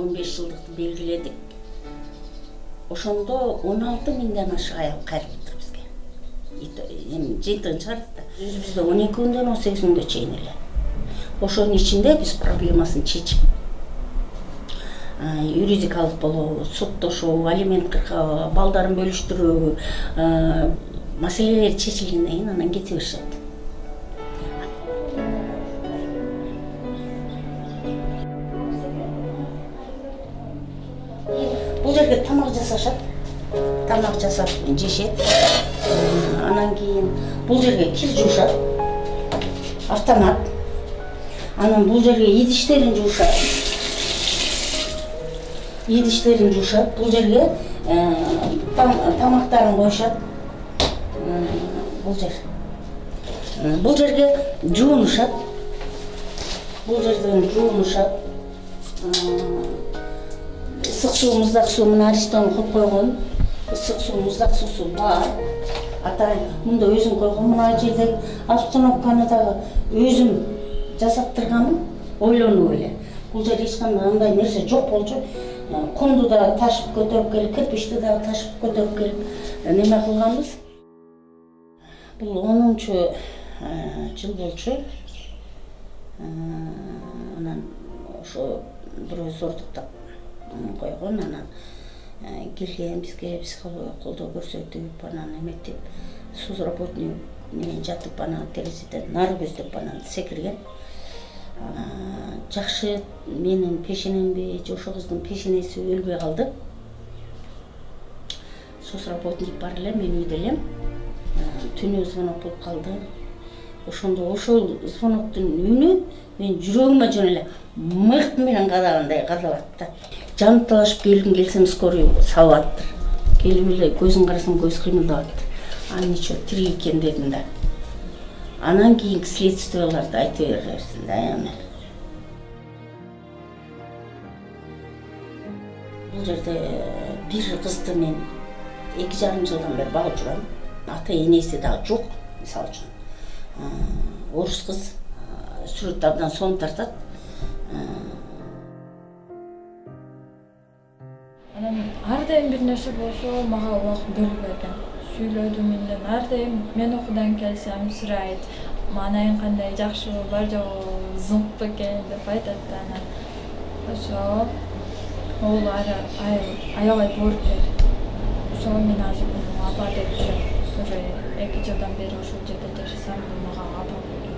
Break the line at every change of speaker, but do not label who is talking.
15 жылдыкты белгиледик. Ошондо 16 миңден ашык аял кайрылыптыр бизге. Эми жыйынтыгын чыгардык да. Өзүбүздө 12 күндөн 18 күнгө чейин эле. Ошонун ичинде биз проблемасын чечип, юридикалык болобу, соттошобу, алимент кыркабы, балдарын бөлүштүрүүбү маселелер чечилгенден кийин анан кете беришет. Бул жерге тамак жасашат. Тамак жасап жешет. Анан кийин бул жерге кир жуушат. Автомат. Анан бул жерге идиштерин жуушат. Бул жерге тамактарын коюшат. Бул жерге жуунушат. Бул жерден жуунушат. Ысык суу, муздак суу, мына Аристон коюп койгон ысык суу, муздак суусу бар. Атайын мында өзүм койгон, мына жерде обстановканы дагы өзүм жасаттырганмын, ойлонуп эле. Бул жерде эч кандай андай нерсе жок болчу. Кумду да ташып көтөрүп келип, кирпичти дагы ташып көтөрүп келип, неме кылганбыз. Бул 10-чу жыл болчу. Анан ошо бирөө зордуктап койгон, анан келген бизге психологиялык колдоо көрсөтүп, анан эметип, соцработник менен жатып, анан терезеден нары көздөп анан секирген. Жакшы, менин пешенемби же ошо кыздын пешенеси өлбөй калды. Соцработник бар эле, мен үйдө элем. Түнү звонок болуп калды. Ошондо ошол звоноктун үнү мен жүрөгүмө жөн эле мыкт менен кадагандай кадалат да. Жанып талашып келсем скорый салып аттыр. Келип эле көзүн карасам көз кыймылдап аттыр. Ничего, тирик экен дедим да. Анан кийинки следствияларды айтып берерсиң да эми. Бул жерде бир кызды мен 2,5 жылдан бери багып жүрөм. Ата энеси дагы жок, мисалы үчүн. Орус кыз, сүрөттү абдан сонун тартат.
Анан ар дайым бир нерсе болсо мага убакыт бөлүп берген. Сүйлөдүм менден ар дайым мен окуудан келсем сурайт. Манайың кандай, жакшыбы, бар жогу, зыңк бекен деп айтат да. Анан ошо ол аябай боорукер. Ошо мен азыр апа деп жүрөм. Уже 2 жылдан бери ошол жерде жашасам, мага апа болду.